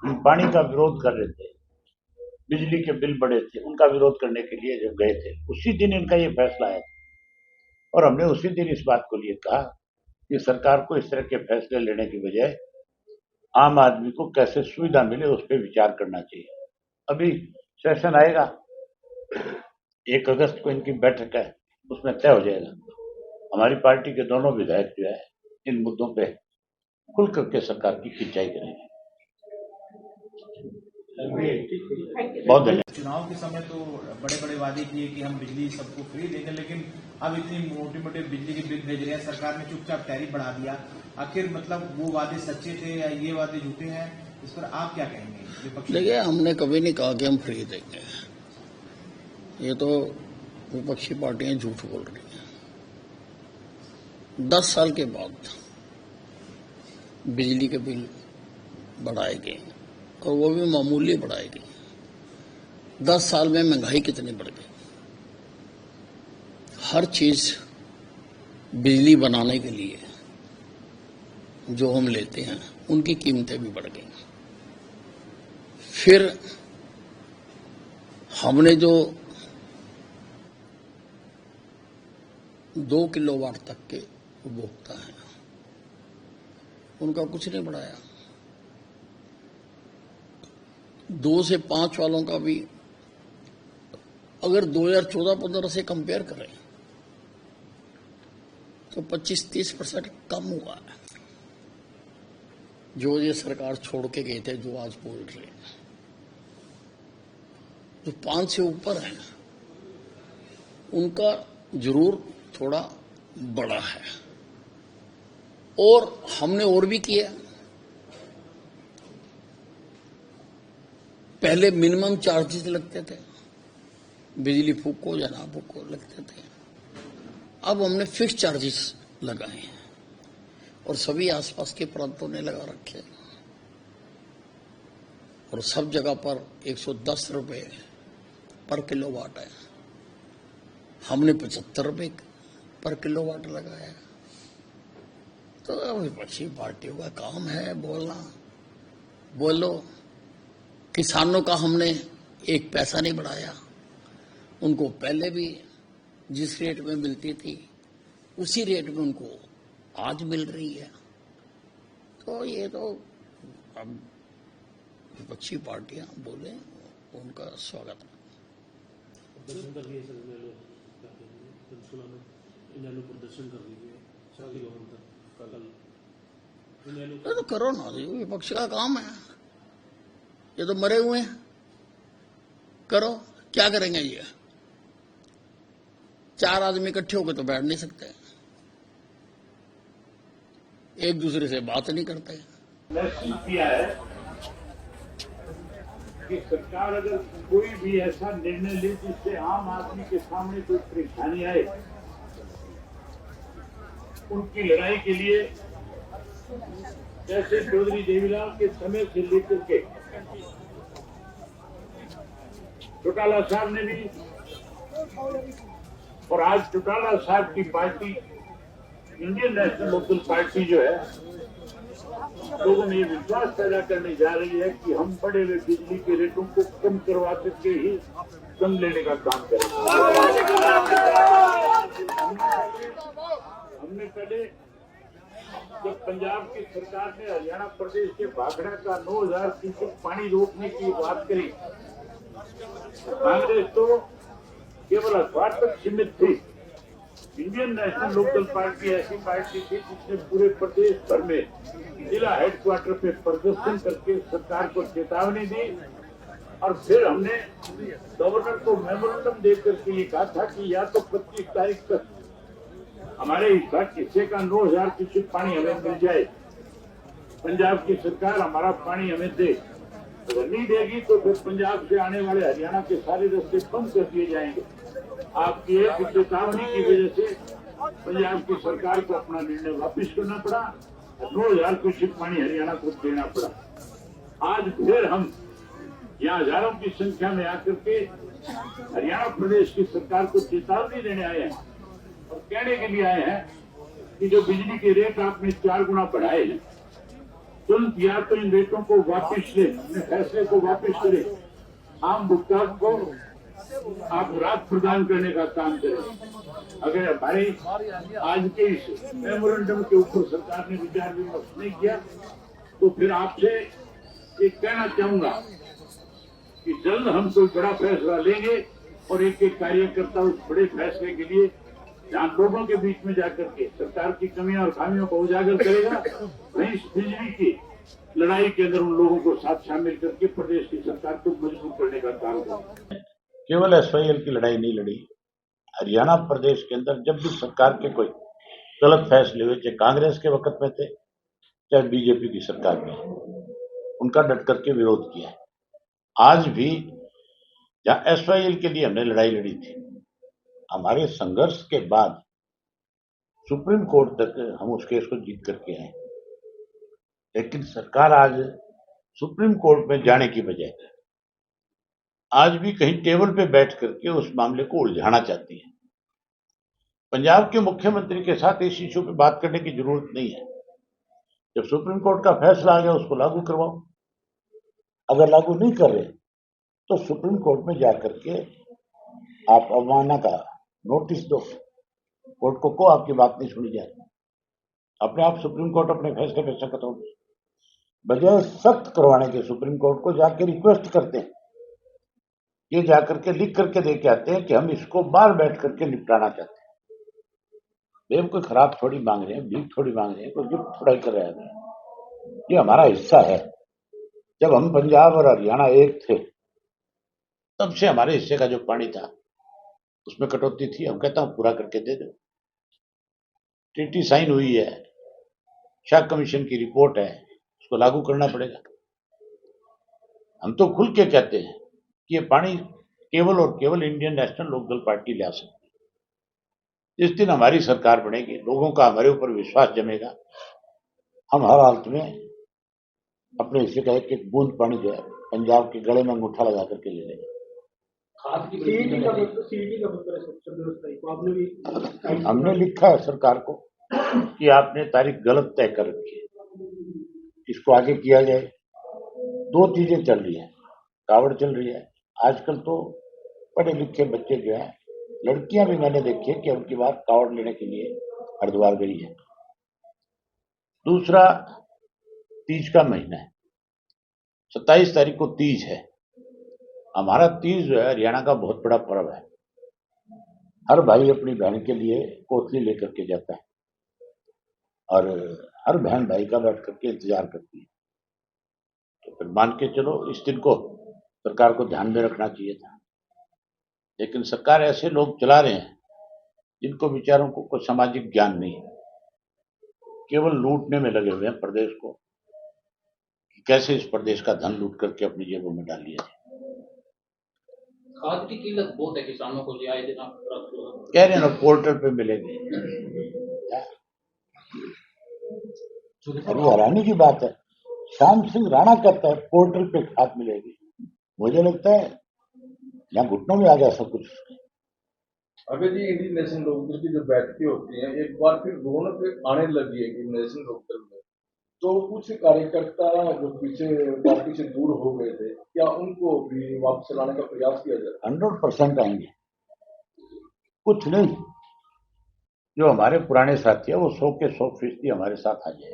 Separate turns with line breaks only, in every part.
पानी का विरोध कर रहे थे, बिजली के बिल बढ़े थे, उनका विरोध करने के लिए जब गए थे, उसी दिन इनका ये फैसला आया था। और हमने उसी दिन इस बात को लिए कहा कि सरकार को इस तरह के फैसले लेने की बजाय आम आदमी को कैसे सुविधा मिले उस पर विचार करना चाहिए। अभी सेशन आएगा, 1 अगस्त को इनकी बैठक है, उसमें तय हो जाएगा। हमारी पार्टी के दोनों विधायक जो है इन मुद्दों पे खुल करके सरकार की खिंचाई करेंगे। बहुत धन्यवाद।
चुनाव के समय तो बड़े बड़े वादे किए कि हम बिजली सबको फ्री देंगे, लेकिन अब इतनी मोटे मोटे बिजली के बिल भेज रहे हैं, सरकार ने चुपचाप टैरिफ बढ़ा दिया। आखिर मतलब वो वादे सच्चे थे या ये वादे झूठे हैं, इस पर आप क्या कहेंगे?
देखिए, हमने कभी नहीं कहा कि हम फ्री देंगे। ये तो विपक्षी पार्टियां झूठ बोल रही हैं। 10 साल के बाद बिजली के बिल बढ़ाए गए और वो भी मामूली बढ़ाए गए। 10 साल में महंगाई कितनी बढ़ गई। हर चीज बिजली बनाने के लिए जो हम लेते हैं उनकी कीमतें भी बढ़ गई। फिर हमने जो 2 किलोवाट तक के उपभोक्ता हैं उनका कुछ नहीं बढ़ाया। 2 से 5 वालों का भी अगर 2014-15 से कंपेयर करें तो 25-30% कम हुआ है। जो ये सरकार छोड़ के गए थे, जो आज बोल रहे हैं, जो 5 से ऊपर है उनका जरूर थोड़ा बड़ा है। और हमने और भी किया। पहले मिनिमम चार्जेस लगते थे, बिजली फूको या ना फूको लगते थे। अब हमने फिक्स चार्जेस लगाए हैं और सभी आसपास के प्रांतों ने लगा रखे हैं। और सब जगह पर 110 रुपए पर किलोवाट है। हमने 75 रुपए पर किलोवाट लगाया। तो विपक्षी पार्टियों का काम है बोलना। बोलो, किसानों का हमने 1 पैसा नहीं बढ़ाया। उनको पहले भी जिस रेट में मिलती थी उसी रेट में उनको आज मिल रही है। तो ये तो अब विपक्षी पार्टियां बोले, उनका स्वागत है। प्रदर्शन कर तो करो ना, विपक्ष का काम है। ये तो मरे हुए हैं, करो। क्या करेंगे ये? 4 आदमी इकट्ठे होकर तो बैठ नहीं सकते, एक दूसरे से बात नहीं करते।
किया है कि सरकार अगर कोई भी ऐसा निर्णय ले जिससे आम आदमी के सामने कोई परेशानी आए, उनकी लड़ाई के लिए जैसे चौधरी देवीलाल के समय से लेकर के चौटाला साहब ने भी, और आज चौटाला साहब की party Indian national local party जो है, लोगों में ये विश्वास पैदा करने जा रही है कि हम बढ़े हुए बिजली के रेटों को कम करवा करके ही कम लेने का काम करेंगे। हमने पहले जब पंजाब की सरकार ने हरियाणा प्रदेश के भाखड़ा का 9000 क्यूसेक पानी रोकने की बात करी, कांग्रेस तो केवल अखबार तक सीमित थी। इंडियन नेशनल लोकल पार्टी ऐसी पार्टी थी जिसने पूरे प्रदेश भर में जिला हेडक्वार्टर पे प्रदर्शन करके सरकार को चेतावनी दी। और फिर हमने गवर्नर को मेमोरेंडम देकर के ये कहा था कि या तो 25 तारीख तक हमारे हिस्से का 9000 क्यूसेक पानी हमें मिल जाए, पंजाब की सरकार हमारा पानी हमें दे। अगर नहीं देगी तो फिर पंजाब से आने वाले हरियाणा के सारे रास्ते बंद कर दिए जाएंगे। आपकी एक चेतावनी की वजह से पंजाब की सरकार को अपना निर्णय वापस करना पड़ा, 9000 क्यूसेक पानी हरियाणा को देना पड़ा। आज फिर हम यहाँ हजारों की संख्या में आकर के हरियाणा प्रदेश की सरकार को चेतावनी देने आए हैं और कहने के लिए आए हैं कि जो बिजली के रेट आपने 4 गुना बढ़ाए हैं, तुरंत या तो इन रेटों को वापस लें, अपने फैसले को वापस करें, आम भुगतान को आप राहत प्रदान करने का काम करें। अगर हमारे आज के इस मेमोरेंडम के ऊपर सरकार ने विचार विमर्श नहीं किया तो फिर आपसे ये कहना चाहूंगा कि जल्द हम कोई बड़ा फैसला लेंगे और एक एक कार्यकर्ता उस बड़े फैसले के लिए जहां लोगों के बीच में जाकर के सरकार की कमियां और खामियों को उजागर करेगा, वहीं इस बिजली की लड़ाई के अंदर उन लोगों को साथ शामिल करके प्रदेश की सरकार को मजबूत करने का काम करें।
केवल एसवाईएल की लड़ाई नहीं लड़ी, हरियाणा प्रदेश के अंदर जब भी सरकार के कोई गलत फैसले हुए, चाहे कांग्रेस के वक्त में थे चाहे बीजेपी की सरकार में, उनका डट करके विरोध किया है। आज भी जहां एसवाईएल के लिए हमने लड़ाई लड़ी थी, हमारे संघर्ष के बाद सुप्रीम कोर्ट तक हम उस केस को जीत करके आए, लेकिन सरकार आज सुप्रीम कोर्ट में जाने की बजाय आज भी कहीं टेबल पे बैठ करके उस मामले को उलझाना चाहती है। पंजाब के मुख्यमंत्री के साथ इस इश्यू पे बात करने की जरूरत नहीं है। जब सुप्रीम कोर्ट का फैसला आ गया उसको लागू करवाओ। अगर लागू नहीं कर रहे तो सुप्रीम कोर्ट में जाकर के आप अवमानना का नोटिस दो, कोर्ट को आपकी बात नहीं सुनी जाए, अपने आप सुप्रीम कोर्ट अपने फैसले पे सख्त होगी। बजाय सख्त करवाने के सुप्रीम कोर्ट को जाके रिक्वेस्ट करते हैं, ये जाकर के लिख करके दे के आते हैं कि हम इसको बाहर बैठ करके निपटाना चाहते हैं। हम कोई खराब थोड़ी मांग रहे हैं, भीख थोड़ी मांग रहे हैं, कोई गिफ्ट थोड़ा कर रहे हैं। ये हमारा हिस्सा है। जब हम पंजाब और हरियाणा एक थे तब से हमारे हिस्से का जो पानी था उसमें कटौती थी, हम कहता हूं पूरा करके दे दो। ट्रीटी साइन हुई है, शाह कमीशन की रिपोर्ट है, उसको लागू करना पड़ेगा। हम तो खुल के कहते हैं कि ये पानी केवल और केवल इंडियन नेशनल लोकदल पार्टी ला सकती है। जिस दिन हमारी सरकार बनेगी, लोगों का हमारे ऊपर विश्वास जमेगा, हम हर हालत में अपने हिस्से का एक एक बूंद पानी जो है पंजाब के गले में अंगूठा लगा करके ले लेंगे। हमने लिखा है सरकार को कि आपने तारीख गलत तय कर रखी है, इसको आगे किया जाए। दो चीजें चल रही है, कावड़ चल रही है। आजकल तो पढ़े लिखे बच्चे जो है, लड़कियां भी मैंने देखी है कि उनकी बात कावड़ लेने के लिए हरिद्वार गई है। दूसरा, तीज का महीना है, 27 तारीख को तीज है। हमारा तीज जो है हरियाणा का बहुत बड़ा पर्व है। हर भाई अपनी बहन के लिए कोतली लेकर के जाता है और हर बहन भाई का बैठ करके इंतजार करती है। तो फिर मान के चलो इस दिन को सरकार को ध्यान में रखना चाहिए था, लेकिन सरकार ऐसे लोग चला रहे हैं जिनको बेचारों को कोई सामाजिक ज्ञान नहीं है, केवल लूटने में लगे हुए हैं प्रदेश को, कि कैसे इस प्रदेश का धन लूट करके अपनी जेबों में डाल लिया जाए।
खाद की कीमत बहुत है, किसानों को आए दिन
कह रहे हैं ना पोर्टल पे मिलेंगे। अभी हैरानी की बात है, श्याम सिंह राणा कहता है पोर्टल पे खाद मिलेगी। मुझे लगता है यहाँ घुटनों में आ गया सब कुछ।
अभी जी इंडियन नेशनल लोकदल की जो बैठकें होती हैं, एक बार फिर रौनक आने लगी है इंडियन नेशनल लोकदल में। तो कुछ कार्यकर्ता जो पीछे पार्टी से दूर हो गए थे, क्या उनको भी वापस लाने का प्रयास किया जाए?
100% आएंगे, कुछ नहीं। जो हमारे पुराने साथी है वो 100 के 100% हमारे साथ आ जाए।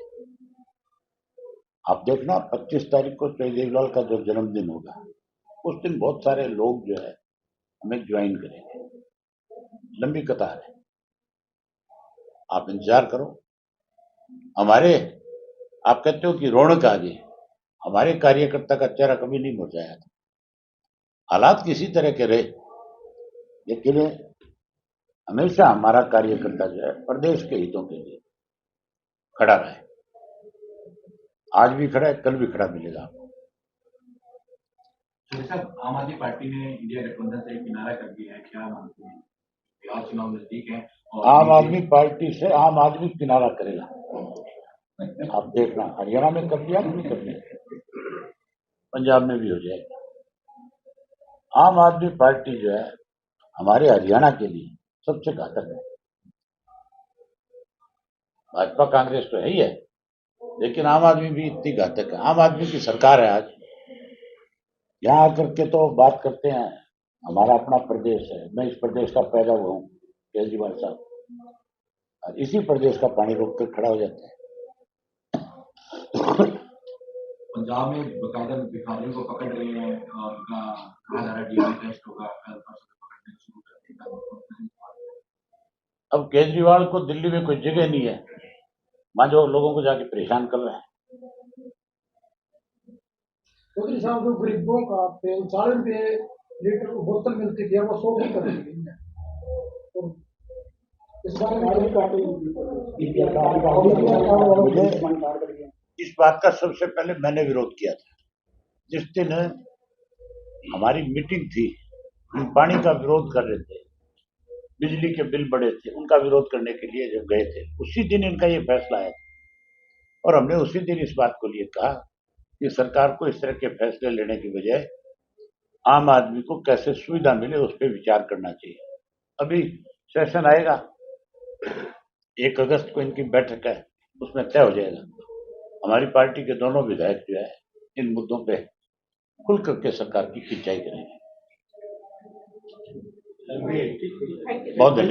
आप देखना 25 तारीख को जयदेव का जो जन्मदिन होगा, उस दिन बहुत सारे लोग जो है हमें ज्वाइन करेंगे। लंबी कतार है, आप इंतजार करो। हमारे, आप कहते हो कि रौनक आ गई, हमारे कार्यकर्ता का चेहरा कभी नहीं मुरझाया था। हालात किसी तरह के रहे, लेकिन हमेशा हमारा कार्यकर्ता जो है प्रदेश के हितों के लिए खड़ा रहे। आज भी खड़ा है, कल भी खड़ा मिलेगा आपको।
साहब, आम आदमी पार्टी ने इंडिया गठबंधन से किनारा कर दिया है, क्या मानते हैं? बिहार चुनाव नजदीक है और
आम आदमी पार्टी से आम आदमी किनारा करेगा। आप देखना, हरियाणा में कर दिया, नहीं कर दिया, पंजाब में भी हो जाएगा। आम आदमी पार्टी जो है हमारे हरियाणा के लिए सबसे घातक है। भाजपा कांग्रेस तो है ही है, लेकिन आम आदमी भी इतनी घातक है। आम आदमी की सरकार है आज। यहाँ आकर के तो बात करते हैं हमारा अपना प्रदेश है, मैं इस प्रदेश का पैदा हुआ हूँ केजरीवाल साहब, और इसी प्रदेश का पानी रोक कर खड़ा हो जाता है।
पंजाब में बकायदा भिखारियों को पकड़ रहे हैं और उनका कहा जा रहा है डीएनए टेस्ट होगा, कल परसों पकड़ने शुरू कर देगा।
अब केजरीवाल को दिल्ली में कोई जगह नहीं है, वहां जो लोगों को जाके परेशान कर रहे हैं।
चौधरी साहब, जो गरीबों का तेल 4 रुपए लीटर बोतल मिलती थी, वो 100 की कर दी गई है। तो इस बारे में
इस बात का सबसे पहले मैंने विरोध किया था। जिस दिन हमारी मीटिंग थी, हम पानी का विरोध कर रहे थे, बिजली के बिल बढ़े थे, उनका विरोध करने के लिए जब गए थे, उसी दिन इनका ये फैसला आया था। और हमने उसी दिन इस बात को लिए कहा कि सरकार को इस तरह के फैसले लेने की बजाय आम आदमी को कैसे सुविधा मिले उस पर विचार करना चाहिए। अभी सेशन आएगा, 1 अगस्त को इनकी बैठक है, उसमें तय हो जाएगा। हमारी पार्टी के दोनों विधायक जो है इन मुद्दों पे खुल करके सरकार की खिंचाई करेंगे। बहुत धन्यवाद।